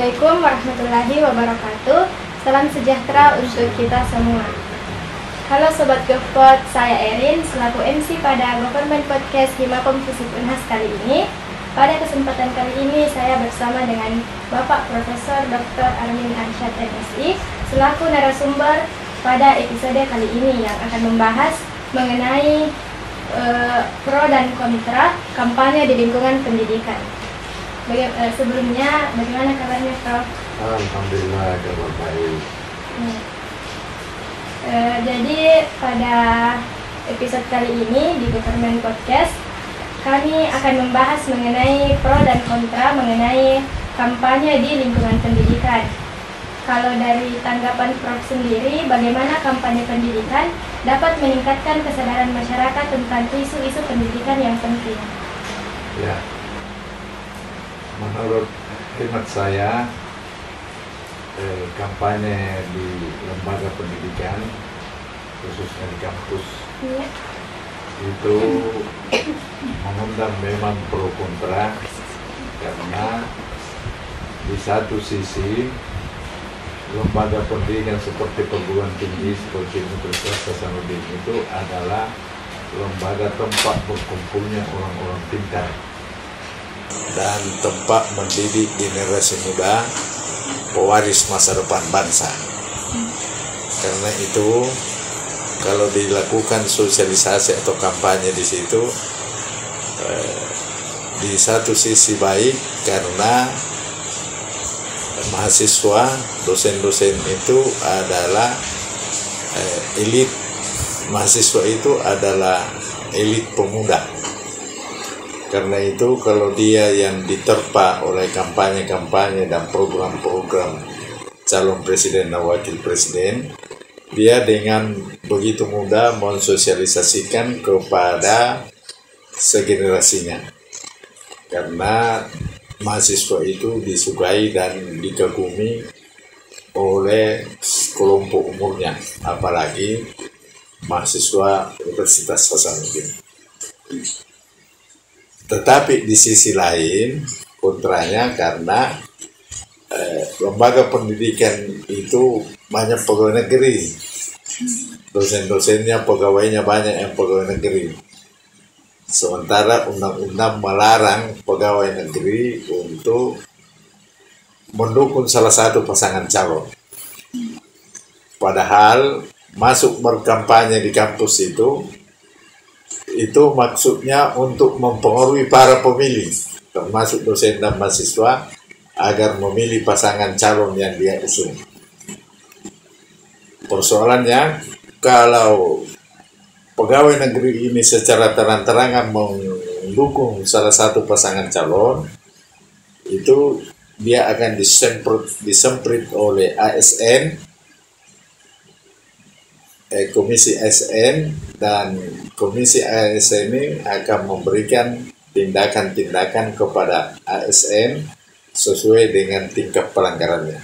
Assalamualaikum warahmatullahi wabarakatuh. Salam sejahtera untuk kita semua. Halo Sobat GovPod, saya Erin selaku MC pada Government Podcast Himakom Fisip Unhas kali ini. Pada kesempatan kali ini saya bersama dengan Bapak Profesor Dr. Armin Arsyad MSI selaku narasumber pada episode kali ini yang akan membahas mengenai pro dan kontra kampanye di lingkungan pendidikan. Sebelumnya, bagaimana kabarnya, Prof? Alhamdulillah, kabar baik. Jadi pada episode kali ini di Government Podcast kami akan membahas mengenai pro dan kontra mengenai kampanye di lingkungan pendidikan. Kalau dari tanggapan Prof sendiri, bagaimana kampanye pendidikan dapat meningkatkan kesadaran masyarakat tentang isu-isu pendidikan yang penting? Ya, menurut hemat saya, kampanye di lembaga pendidikan, khususnya di kampus, itu mengundang memang pro kontra, karena di satu sisi lembaga pendidikan seperti perguruan tinggi seperti Universitas Hasanuddin itu adalah lembaga tempat berkumpulnya orang-orang pintar dan tempat mendidik generasi muda pewaris masa depan bangsa. Karena itu kalau dilakukan sosialisasi atau kampanye di situ, di satu sisi baik karena mahasiswa, dosen-dosen itu adalah elit, mahasiswa itu adalah elit pemuda. Karena itu kalau dia yang diterpa oleh kampanye-kampanye dan program-program calon presiden dan wakil presiden, dia dengan begitu mudah mensosialisasikan kepada segenerasinya. Karena mahasiswa itu disukai dan dikagumi oleh kelompok umurnya, apalagi mahasiswa Universitas Hasanuddin. Tetapi di sisi lain kontranya karena lembaga pendidikan itu banyak pegawai negeri, dosen-dosennya pegawainya banyak yang pegawai negeri, sementara undang-undang melarang pegawai negeri untuk mendukung salah satu pasangan calon. Padahal masuk berkampanye di kampus itu maksudnya untuk mempengaruhi para pemilih, termasuk dosen dan mahasiswa, agar memilih pasangan calon yang dia usung. Persoalannya, kalau pegawai negeri ini secara terang-terangan mendukung salah satu pasangan calon, itu dia akan disemprit oleh ASN, Komisi ASN, dan Komisi ASN ini akan memberikan tindakan-tindakan kepada ASN sesuai dengan tingkat pelanggarannya.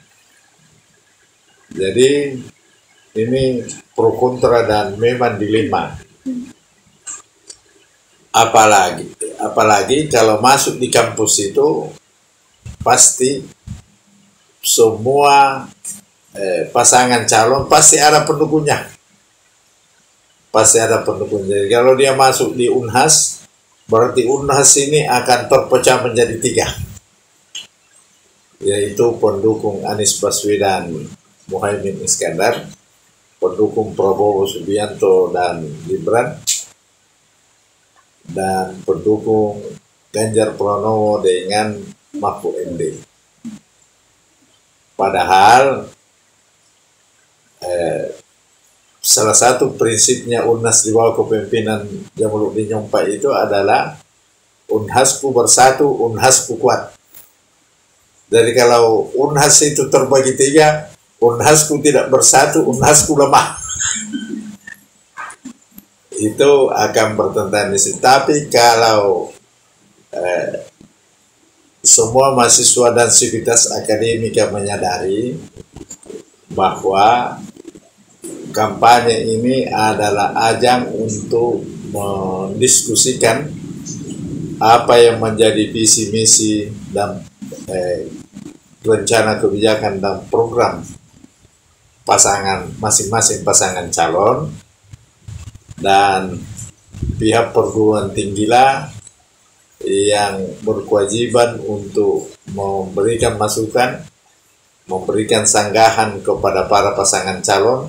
Jadi ini pro kontra dan memang dilema. Apalagi kalau masuk di kampus itu pasti semua pasangan calon pasti ada pendukungnya. Jadi kalau dia masuk di Unhas, berarti Unhas ini akan terpecah menjadi 3, yaitu pendukung Anies Baswedan Muhaimin Iskandar, pendukung Prabowo Subianto dan Gibran, dan pendukung Ganjar Pranowo dengan Mahfud MD. Padahal salah satu prinsipnya Unhas di bawah kepemimpinan Jamaluddin Nyompai itu adalah Unhasku bersatu, Unhasku kuat. Jadi kalau Unhas itu terbagi 3, Unhasku tidak bersatu, Unhasku lemah. Itu akan bertentangan di situ. Tapi kalau semua mahasiswa dan sivitas akademika menyadari bahwa kampanye ini adalah ajang untuk mendiskusikan apa yang menjadi visi misi dan rencana kebijakan dan program pasangan masing-masing pasangan calon, dan pihak perguruan tinggi lah yang berkewajiban untuk memberikan masukan, memberikan sanggahan kepada para pasangan calon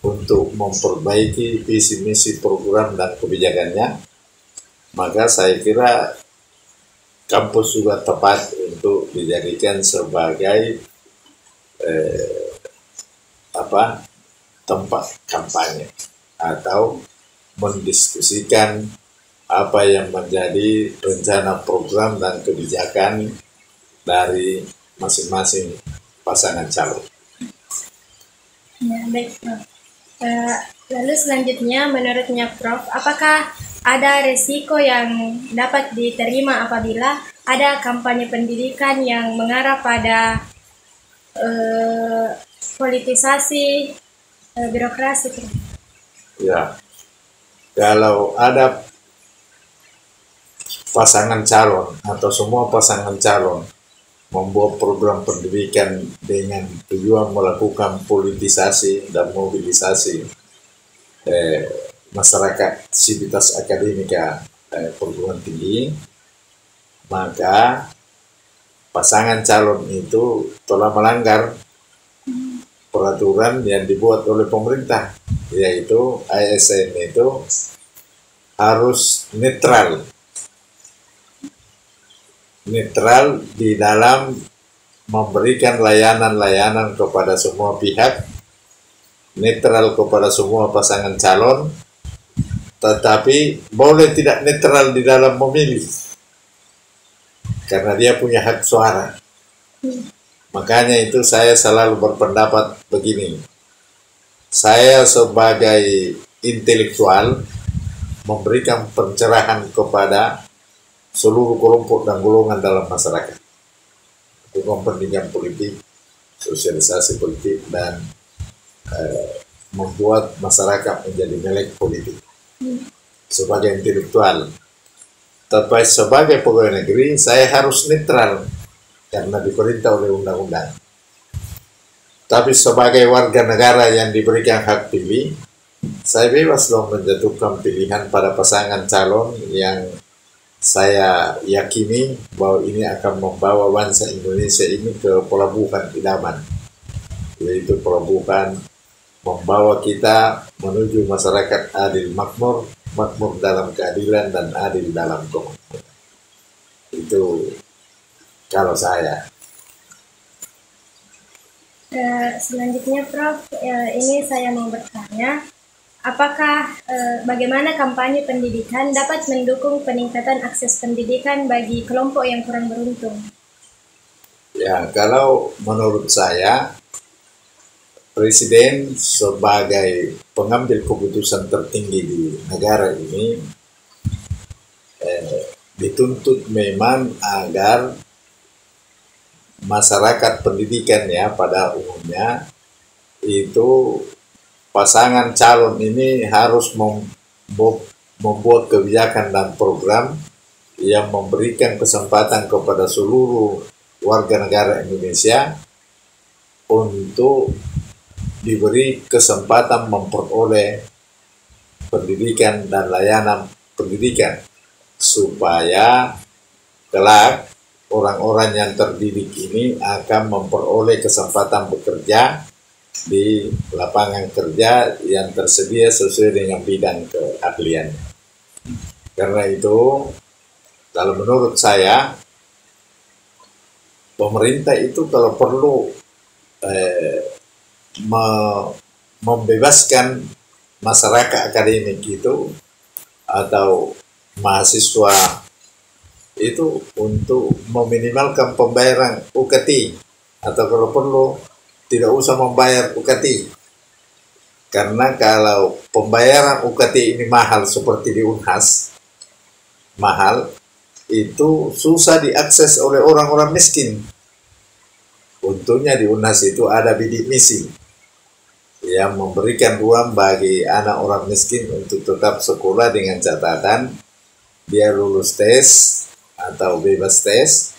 untuk memperbaiki visi misi program dan kebijakannya. Maka saya kira kampus juga tepat untuk dijadikan sebagai tempat kampanye atau mendiskusikan apa yang menjadi rencana program dan kebijakan dari masing-masing pasangan calon. Ya, baik, Prof. Lalu selanjutnya, menurutnya Prof, apakah ada resiko yang dapat diterima apabila ada kampanye pendidikan yang mengarah pada politisasi birokrasi? Ya, kalau ada pasangan calon atau semua pasangan calon membuat program pendidikan dengan tujuan melakukan politisasi dan mobilisasi masyarakat sivitas akademika perguruan tinggi, maka pasangan calon itu telah melanggar peraturan yang dibuat oleh pemerintah, yaitu ASN itu harus netral di dalam memberikan layanan-layanan kepada semua pihak, netral kepada semua pasangan calon, tetapi boleh tidak netral di dalam memilih, karena dia punya hak suara. Makanya itu saya selalu berpendapat begini, saya sebagai intelektual memberikan pencerahan kepada seluruh kelompok dan golongan dalam masyarakat, untuk pendidikan politik, sosialisasi politik, dan membuat masyarakat menjadi melek politik sebagai intelektual. Tapi sebagai pegawai negeri saya harus netral karena diperintah oleh undang-undang. Tapi sebagai warga negara yang diberikan hak pilih, saya bebas dong menjatuhkan pilihan pada pasangan calon yang saya yakini bahwa ini akan membawa bangsa Indonesia ini ke pelabuhan idaman, yaitu pelabuhan membawa kita menuju masyarakat adil makmur, makmur dalam keadilan dan adil dalam kemakmuran. Itu kalau saya. Selanjutnya Prof, ini saya mau bertanya, apakah bagaimana kampanye pendidikan dapat mendukung peningkatan akses pendidikan bagi kelompok yang kurang beruntung? Ya, kalau menurut saya, Presiden sebagai pengambil keputusan tertinggi di negara ini dituntut memang agar masyarakat pendidikan ya pada umumnya itu pasangan calon ini harus membuat kebijakan dan program yang memberikan kesempatan kepada seluruh warga negara Indonesia untuk diberi kesempatan memperoleh pendidikan dan layanan pendidikan, supaya kelak orang-orang yang terdidik ini akan memperoleh kesempatan bekerja di lapangan kerja yang tersedia sesuai dengan bidang keahliannya. Karena itu, kalau menurut saya, pemerintah itu kalau perlu membebaskan masyarakat akademik itu atau mahasiswa itu untuk meminimalkan pembayaran UKT, atau kalau perlu tidak usah membayar UKT, karena kalau pembayaran UKT ini mahal seperti di Unhas, mahal, itu susah diakses oleh orang-orang miskin. Untungnya di Unhas itu ada bidik misi yang memberikan ruang bagi anak orang miskin untuk tetap sekolah dengan catatan dia lulus tes atau bebas tes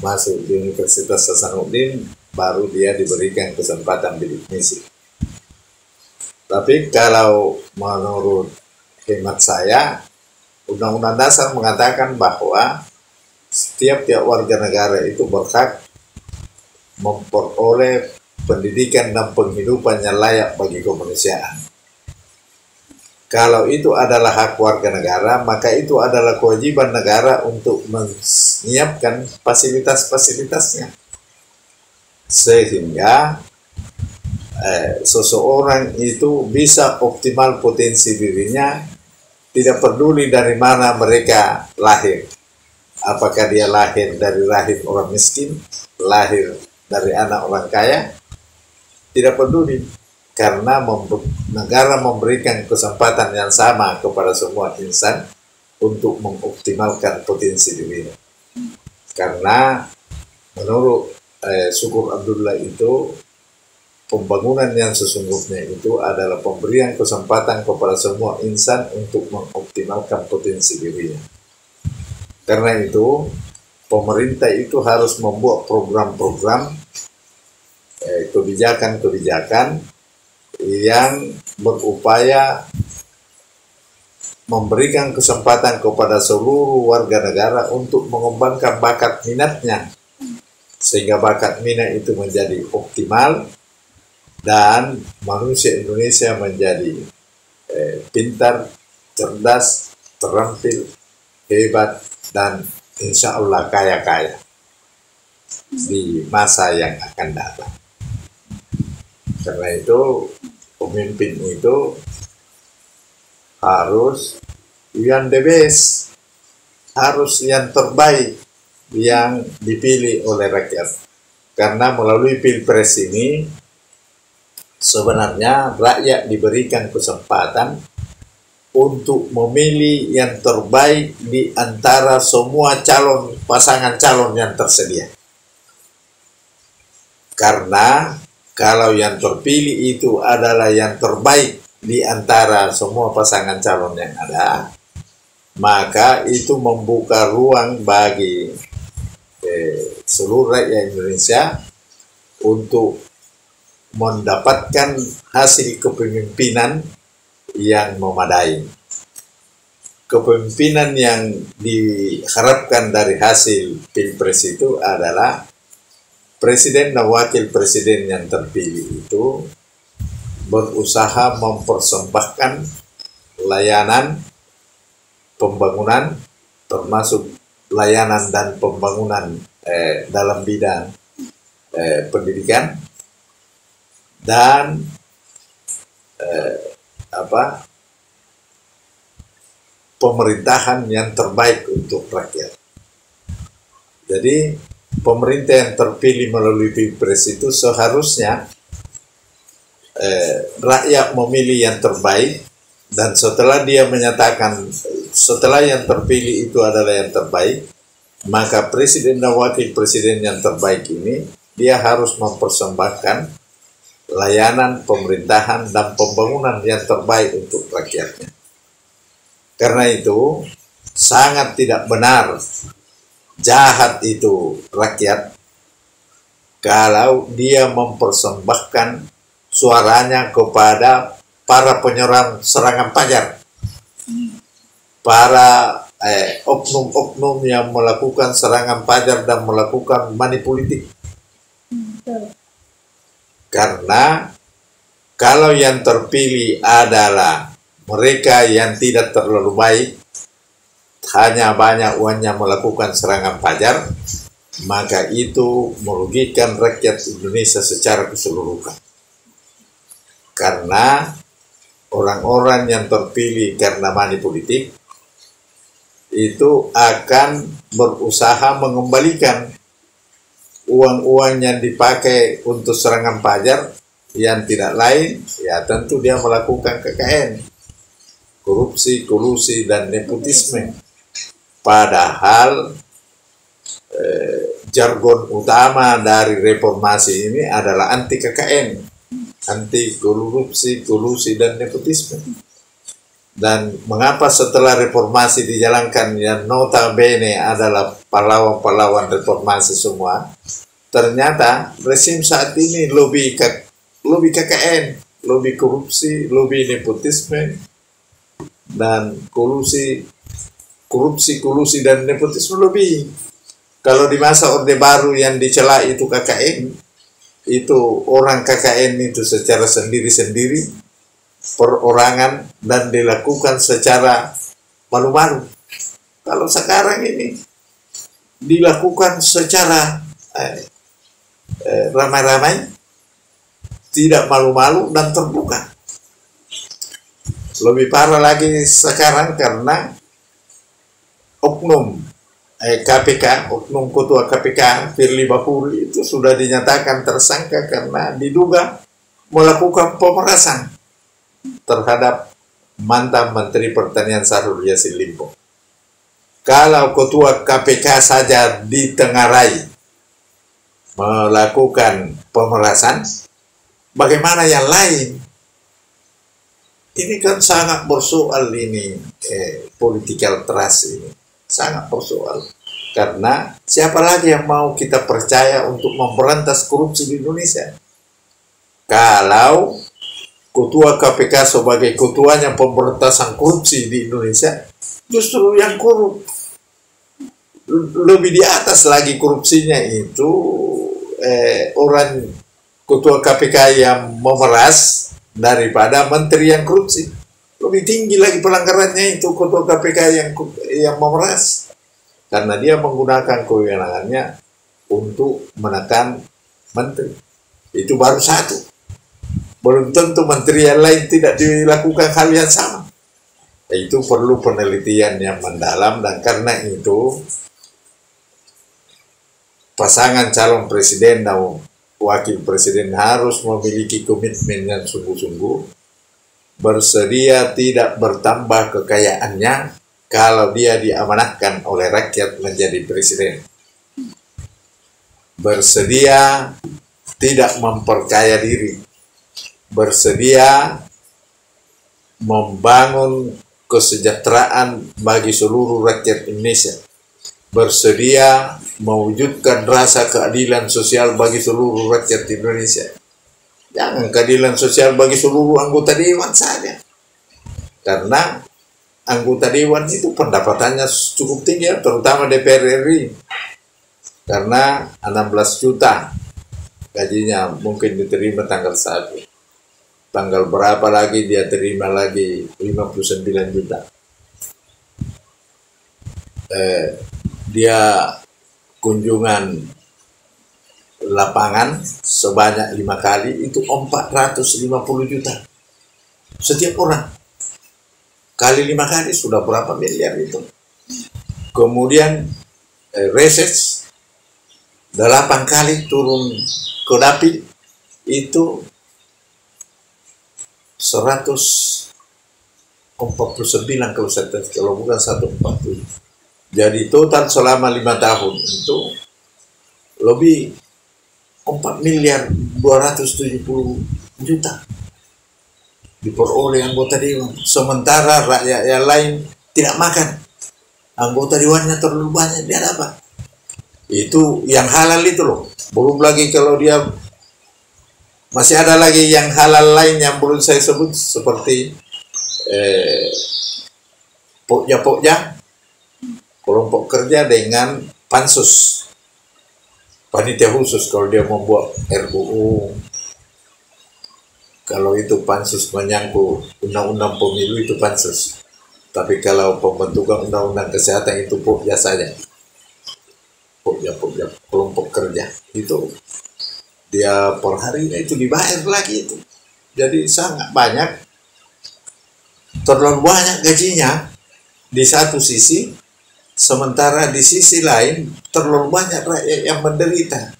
masuk di Universitas Hasanuddin, baru dia diberikan kesempatan bidik misi. Tapi kalau menurut hemat saya, Undang-Undang Dasar mengatakan bahwa setiap warga negara itu berhak memperoleh pendidikan dan penghidupan yang layak bagi kemanusiaan. Kalau itu adalah hak warga negara, maka itu adalah kewajiban negara untuk menyiapkan fasilitas-fasilitasnya. Sehingga seseorang itu bisa optimal potensi dirinya, tidak peduli dari mana mereka lahir. Apakah dia lahir dari rahim orang miskin, lahir dari anak orang kaya, tidak peduli. Karena negara memberikan kesempatan yang sama kepada semua insan untuk mengoptimalkan potensi dirinya. Karena menurut Syukur Abdullah itu, pembangunan yang sesungguhnya itu adalah pemberian kesempatan kepada semua insan untuk mengoptimalkan potensi dirinya. Karena itu, pemerintah itu harus membuat program-program, kebijakan-kebijakan yang berupaya memberikan kesempatan kepada seluruh warga negara untuk mengembangkan bakat minatnya, sehingga bakat minat itu menjadi optimal dan manusia Indonesia menjadi pintar, cerdas, terampil, hebat, dan insya Allah kaya-kaya di masa yang akan datang. Karena itu pemimpin itu harus yang the best, harus yang terbaik yang dipilih oleh rakyat. Karena melalui Pilpres ini sebenarnya rakyat diberikan kesempatan untuk memilih yang terbaik di antara semua pasangan calon yang tersedia. Karena kalau yang terpilih itu adalah yang terbaik di antara semua pasangan calon yang ada, maka itu membuka ruang bagi seluruh rakyat Indonesia untuk mendapatkan hasil kepemimpinan yang memadai. Kepemimpinan yang diharapkan dari hasil Pilpres itu adalah Presiden dan Wakil Presiden yang terpilih itu berusaha mempersembahkan layanan pembangunan, termasuk layanan dan pembangunan dalam bidang pendidikan dan pemerintahan yang terbaik untuk rakyat. Jadi pemerintah yang terpilih melalui Pilpres itu seharusnya rakyat memilih yang terbaik, dan setelah dia menyatakan setelah yang terpilih itu adalah yang terbaik, maka presiden dan wakil presiden yang terbaik ini dia harus mempersembahkan layanan pemerintahan dan pembangunan yang terbaik untuk rakyatnya. Karena itu sangat tidak benar, jahat itu rakyat kalau dia mempersembahkan suaranya kepada para penyerang serangan pajar, para oknum-oknum yang melakukan serangan pajar dan melakukan money politik. Karena kalau yang terpilih adalah mereka yang tidak terlalu baik, hanya banyak uangnya melakukan serangan pajar, maka itu merugikan rakyat Indonesia secara keseluruhan. Karena orang-orang yang terpilih karena money politik itu akan berusaha mengembalikan uang-uang yang dipakai untuk serangan pajar yang tidak lain, ya tentu dia melakukan KKN, korupsi, kolusi, dan nepotisme. Padahal jargon utama dari reformasi ini adalah anti KKN, anti korupsi, kolusi, dan nepotisme. Dan mengapa setelah reformasi dijalankan yang notabene adalah pahlawan-pahlawan reformasi semua, ternyata rezim saat ini lebih KKN, lebih korupsi, lebih nepotisme, dan kolusi dan nepotisme lebih. Kalau di masa Orde Baru yang dicela itu KKN, itu orang KKN itu secara sendiri-sendiri, perorangan, dan dilakukan secara malu-malu. Kalau sekarang ini dilakukan secara ramai-ramai, tidak malu-malu dan terbuka. Lebih parah lagi sekarang karena oknum KPK, oknum ketua KPK Firly Bahuri itu sudah dinyatakan tersangka karena diduga melakukan pemerasan terhadap mantan Menteri Pertanian Syahrul Yassin Limpo. Kalau ketua KPK saja ditengarai melakukan pemerasan, bagaimana yang lain? Ini kan sangat bersoal ini, political trust ini. Sangat bersoal. Karena siapa lagi yang mau kita percaya untuk memberantas korupsi di Indonesia? Kalau ketua KPK sebagai ketuanya pemberantasan korupsi di Indonesia justru yang korup. Lebih di atas lagi korupsinya itu orang ketua KPK yang memeras daripada menteri yang korupsi. Lebih tinggi lagi pelanggarannya itu ketua KPK yang memeras, karena dia menggunakan kewenangannya untuk menekan menteri. Itu baru satu. Belum tentu menteri yang lain tidak dilakukan hal yang sama. Itu perlu penelitian yang mendalam, dan karena itu pasangan calon presiden dan wakil presiden harus memiliki komitmen yang sungguh-sungguh, bersedia tidak bertambah kekayaannya kalau dia diamanahkan oleh rakyat menjadi presiden. Bersedia tidak memperkaya diri, bersedia membangun kesejahteraan bagi seluruh rakyat Indonesia, bersedia mewujudkan rasa keadilan sosial bagi seluruh rakyat Indonesia. Jangan keadilan sosial bagi seluruh anggota dewan saja, karena anggota dewan itu pendapatannya cukup tinggi, terutama DPR RI, karena 16 juta gajinya mungkin diterima tanggal 1. Tanggal berapa lagi dia terima lagi 59 juta. Dia kunjungan lapangan sebanyak 5 kali, itu 450 juta setiap orang. Kali 5 kali sudah berapa miliar itu. Kemudian reses 8 kali turun ke dapil, itu 149 kalau bukan 140. Jadi total selama 5 tahun itu lebih 4 miliar 270 juta diperoleh anggota dewan. Sementara rakyat yang lain tidak makan, anggota dewannya terlalu banyak, dia apa? Itu yang halal itu loh. Belum lagi kalau dia masih ada lagi yang halal lain yang belum saya sebut, seperti pokja kelompok kerja dengan pansus, panitia khusus kalau dia membuat RUU. Kalau itu pansus menyangkut undang-undang pemilu itu pansus, tapi kalau pembentukan undang-undang kesehatan itu pokja saja. Pokja kelompok kerja itu dia per harinya itu dibayar lagi itu. Jadi sangat banyak, terlalu banyak gajinya di satu sisi, sementara di sisi lain terlalu banyak rakyat yang menderita.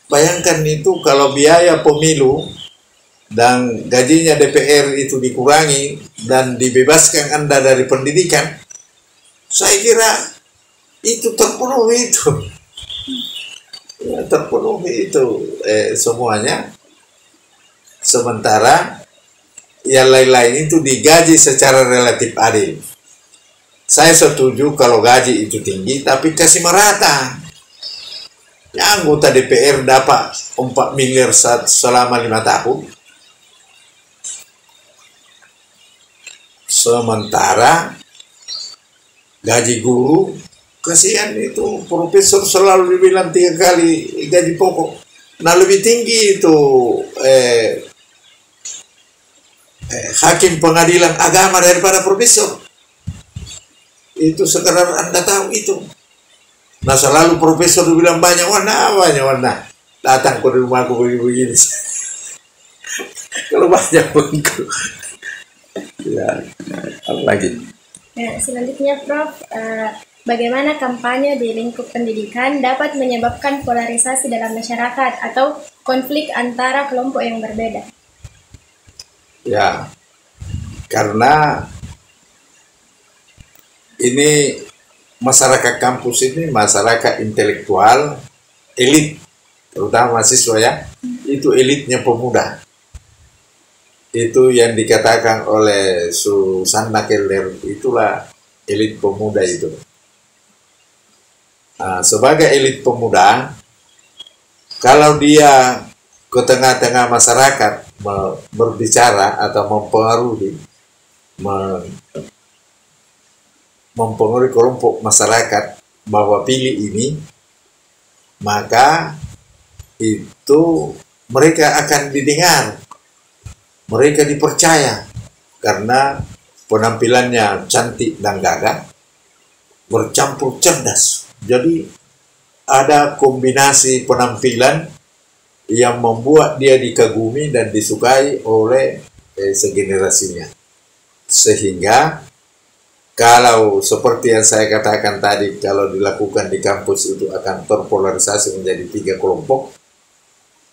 Bayangkan itu kalau biaya pemilu dan gajinya DPR itu dikurangi dan dibebaskan Anda dari pendidikan, saya kira itu terpenuhi itu. Ya, terpenuhi itu semuanya. Sementara yang lain-lain itu digaji secara relatif adil. Saya setuju kalau gaji itu tinggi, tapi kasih merata. Ya, anggota DPR dapat 4 miliar selama 5 tahun. Sementara gaji guru, kasihan itu profesor selalu dibilang 3 kali gaji pokok. Nah, lebih tinggi itu hakim pengadilan agama daripada profesor. Itu sekedar Anda tahu itu. Nah, selalu profesor bilang banyak warna. Datang ke rumahku begini. Kalau banyak begitu. Ya, apa lagi? Nah, selanjutnya Prof, bagaimana kampanye di lingkup pendidikan dapat menyebabkan polarisasi dalam masyarakat atau konflik antara kelompok yang berbeda? Ya, karena ini masyarakat kampus ini masyarakat intelektual, elit, terutama mahasiswa ya, itu elitnya pemuda. Itu yang dikatakan oleh Susanna Keller, itulah elit pemuda itu. Nah, sebagai elit pemuda, kalau dia ke tengah-tengah masyarakat berbicara atau mempengaruhi kelompok masyarakat bahwa pilih ini, maka itu mereka akan didengar, mereka dipercaya karena penampilannya cantik dan gagah, bercampur cerdas. Jadi ada kombinasi penampilan yang membuat dia dikagumi dan disukai oleh segenerasinya. Sehingga kalau seperti yang saya katakan tadi, kalau dilakukan di kampus itu akan terpolarisasi menjadi 3 kelompok.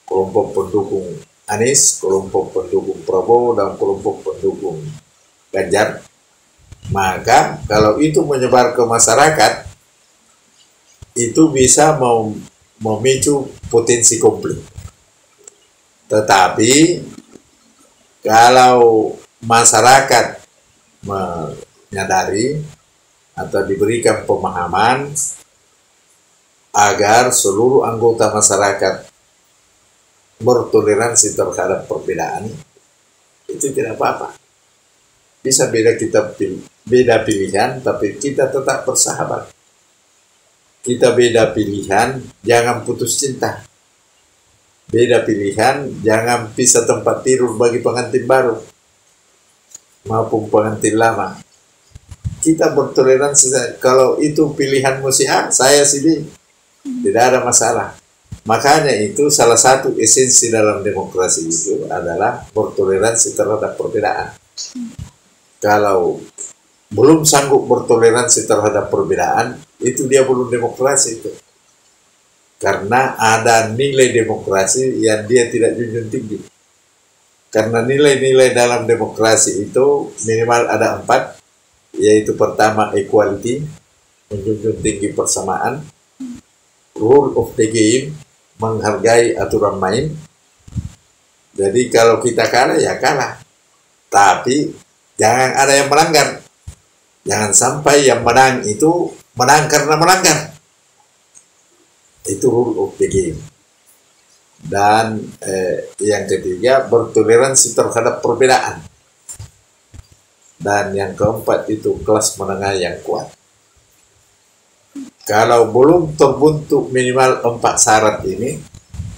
Kelompok pendukung Anies, kelompok pendukung Prabowo, dan kelompok pendukung Ganjar. Maka kalau itu menyebar ke masyarakat, itu bisa memicu potensi konflik. Tetapi kalau masyarakat menyadari atau diberikan pemahaman agar seluruh anggota masyarakat bertoleransi terhadap perbedaan, itu tidak apa-apa. Bisa beda pilihan, tapi kita tetap bersahabat. Kita beda pilihan, jangan putus cinta. Beda pilihan, jangan pisah tempat tidur bagi pengantin baru maupun pengantin lama. Kita bertoleransi. Kalau itu pilihanmu si A, saya si B, tidak ada masalah. Makanya itu salah satu esensi dalam demokrasi itu adalah bertoleransi terhadap perbedaan. Kalau belum sanggup bertoleransi terhadap perbedaan, itu dia belum demokrasi itu. Karena ada nilai demokrasi yang dia tidak junjung tinggi. Karena nilai-nilai dalam demokrasi itu minimal ada 4, yaitu pertama equality, menjunjung tinggi persamaan, rule of the game, menghargai aturan main. Jadi kalau kita kalah ya kalah, tapi jangan ada yang melanggar. Jangan sampai yang menang itu menang karena melanggar. Itu rule of the game. Dan yang ketiga, bertoleransi terhadap perbedaan. Dan yang keempat itu kelas menengah yang kuat. Kalau belum terbentuk minimal 4 syarat ini,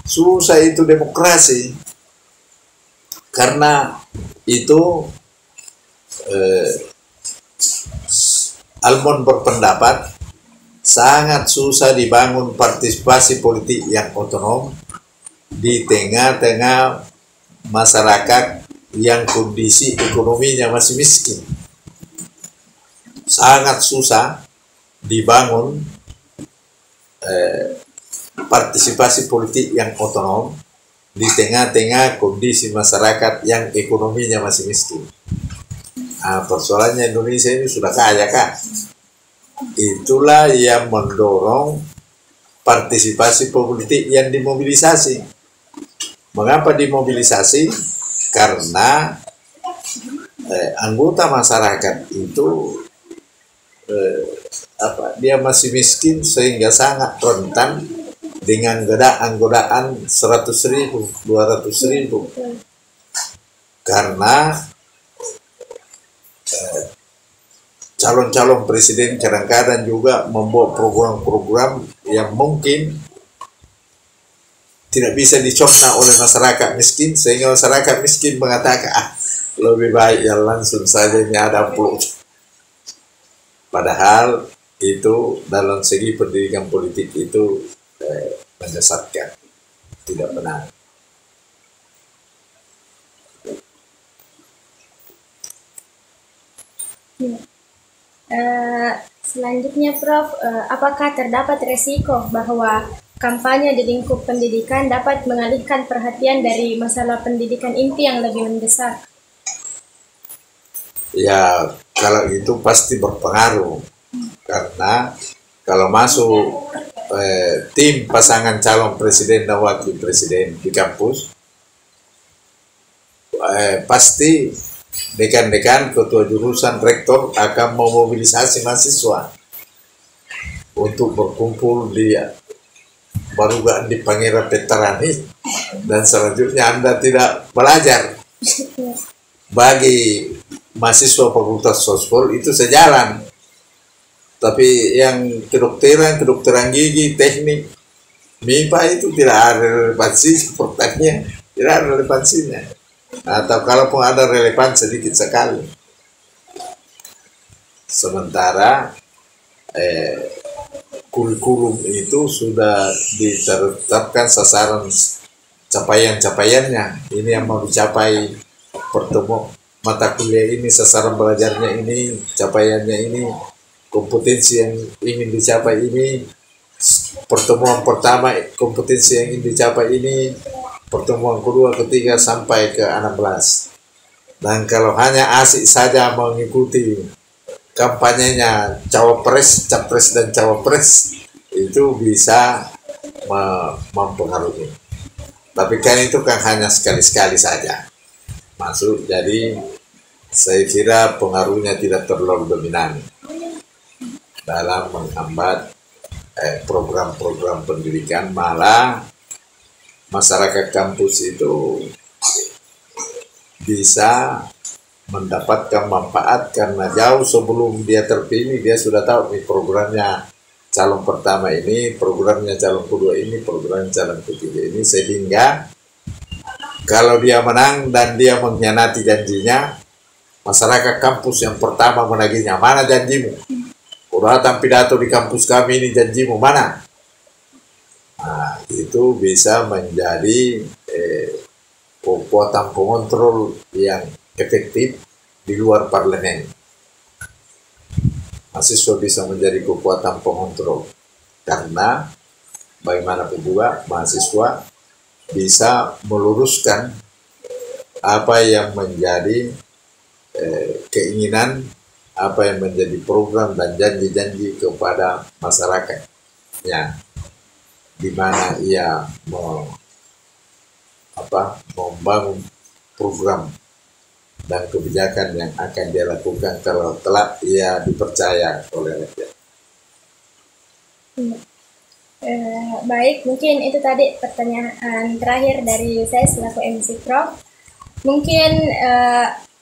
susah itu demokrasi. Karena itu Almond berpendapat sangat susah dibangun partisipasi politik yang otonom di tengah-tengah masyarakat yang kondisi ekonominya masih miskin. Sangat susah dibangun partisipasi politik yang otonom di tengah-tengah kondisi masyarakat yang ekonominya masih miskin. Nah, persoalannya Indonesia ini sudah kaya, Kak. Itulah yang mendorong partisipasi politik yang dimobilisasi. Mengapa dimobilisasi? Karena anggota masyarakat itu dia masih miskin sehingga sangat rentan dengan godaan 100.000, 200.000, karena calon-calon presiden kadang-kadang juga membuat program-program yang mungkin tidak bisa dicerna oleh masyarakat miskin, sehingga masyarakat miskin mengatakan lebih baik yang langsung saja ini ada upload. Padahal itu dalam segi pendidikan politik itu menyesatkan, tidak benar. Selanjutnya Prof, apakah terdapat resiko bahwa kampanye di lingkup pendidikan dapat mengalihkan perhatian dari masalah pendidikan inti yang lebih mendesak? Ya, kalau itu pasti berpengaruh, karena kalau masuk tim pasangan calon presiden dan wakil presiden di kampus, pasti dekan-dekan, ketua jurusan, rektor akan memobilisasi mahasiswa untuk berkumpul di Barugaan di Pangeran Petarani, dan selanjutnya Anda tidak belajar. Bagi mahasiswa Fakultas Sosial itu sejalan, tapi yang kedokteran gigi, teknik, MIPA itu tidak ada relevansi, pertanyaan tidak ada relevansinya, atau kalaupun ada relevansi sedikit sekali. Sementara kurikulum itu sudah ditetapkan sasaran capaian-capaiannya. Ini yang mau dicapai pertemuan mata kuliah ini, sasaran belajarnya ini, capaiannya ini, kompetensi yang ingin dicapai ini, pertemuan pertama kompetensi yang ingin dicapai ini, pertemuan kedua, ketiga sampai ke 16. Dan kalau hanya asik saja mengikuti kampanyenya cawapres, capres dan cawapres, itu bisa mempengaruhi. Tapi kan itu kan hanya sekali-sekali saja masuk, jadi saya kira pengaruhnya tidak terlalu dominan dalam menghambat program-program pendidikan. Malah masyarakat kampus itu bisa mendapatkan manfaat karena jauh sebelum dia terpilih dia sudah tahu nih programnya calon pertama ini, programnya calon kedua ini, programnya calon ketiga ini, sehingga kalau dia menang dan dia mengkhianati janjinya, masyarakat kampus yang pertama menagihnya, mana janjimu? Udah datang pidato di kampus kami ini, janjimu mana? Nah, itu bisa menjadi kekuatan pengontrol yang efektif di luar parlemen. Mahasiswa bisa menjadi kekuatan pengontrol karena bagaimanapun juga mahasiswa bisa meluruskan apa yang menjadi keinginan, apa yang menjadi program dan janji-janji kepada masyarakatnya, di mana ia membangun program dan kebijakan yang akan dia lakukan kalau telah ia dipercaya oleh rakyat. Baik, mungkin itu tadi pertanyaan terakhir dari saya selaku MC Prof. Mungkin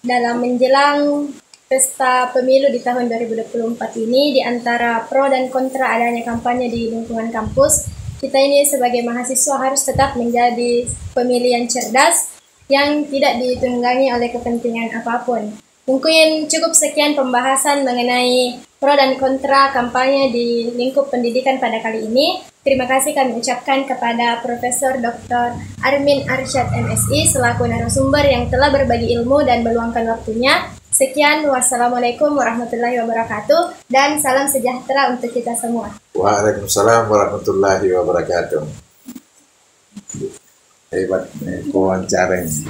dalam menjelang pesta pemilu di tahun 2024 ini, di antara pro dan kontra adanya kampanye di lingkungan kampus, kita ini sebagai mahasiswa harus tetap menjadi pemilih yang cerdas, yang tidak ditunggangi oleh kepentingan apapun. Mungkin cukup sekian pembahasan mengenai pro dan kontra kampanye di lingkup pendidikan pada kali ini. Terima kasih kami ucapkan kepada Profesor Dr. Armin Arsyad MSI selaku narasumber yang telah berbagi ilmu dan meluangkan waktunya. Sekian, wassalamualaikum warahmatullahi wabarakatuh, dan salam sejahtera untuk kita semua. Waalaikumsalam warahmatullahi wabarakatuh. Hebat wawancara ini.